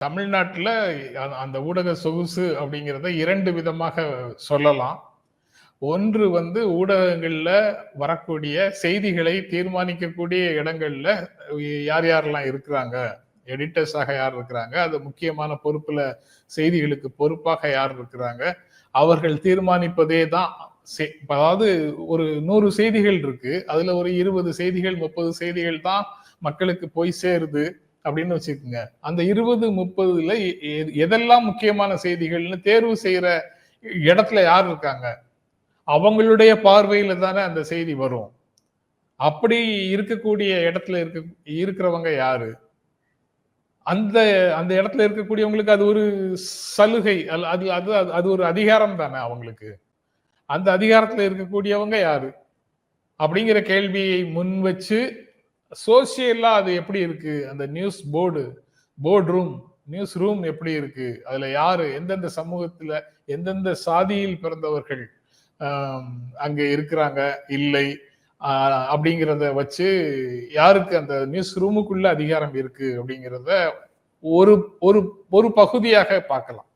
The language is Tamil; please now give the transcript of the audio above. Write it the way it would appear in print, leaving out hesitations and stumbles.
தமிழ்நாட்டுல அந்த ஊடக சொகுசு அப்படிங்கிறத 2 விதமாக சொல்லலாம். ஒன்று ஊடகங்கள்ல வரக்கூடிய செய்திகளை தீர்மானிக்கக்கூடிய இடங்கள்ல யார் யாரெல்லாம் இருக்கிறாங்க, எடிட்டர்ஸாக யார் இருக்கிறாங்க, அது முக்கியமான பொறுப்புல செய்திகளுக்கு பொறுப்பாக யார் இருக்கிறாங்க, அவர்கள் தீர்மானிப்பதே தான். அதாவது ஒரு 100 செய்திகள் இருக்கு, அதுல ஒரு 20 செய்திகள் 30 செய்திகள் தான் மக்களுக்கு போய் சேருது அப்படின்னு வச்சுக்கோங்க. அந்த 20-30ல எதெல்லாம் முக்கியமான செய்திகள்னு தேர்வு செய்யற இடத்துல யார் இருக்காங்க, அவங்களுடைய பார்வையில தானே அந்த செய்தி வரும். அப்படி இருக்கக்கூடிய இடத்துல இருக்கிறவங்க யாரு? அந்த அந்த இடத்துல இருக்கக்கூடியவங்களுக்கு அது ஒரு சலுகை, அது அது அது ஒரு அதிகாரம் தானே அவங்களுக்கு. அந்த அதிகாரத்துல இருக்கக்கூடியவங்க யாரு அப்படிங்கிற கேள்வியை முன் வச்சு சோசியலா அது எப்படி இருக்கு, அந்த போர்டு ரூம் நியூஸ் ரூம் எப்படி இருக்கு, அதுல யாரு, எந்தெந்த சமூகத்துல எந்தெந்த சாதியில் பிறந்தவர்கள் அங்க இருக்கிறாங்க இல்லை அப்படிங்கிறத வச்சு யாருக்கு அந்த நியூஸ் ரூமுக்குள்ள அதிகாரம் இருக்கு அப்படிங்கிறத ஒரு ஒரு ஒரு பகுதியாக பார்க்கலாம்.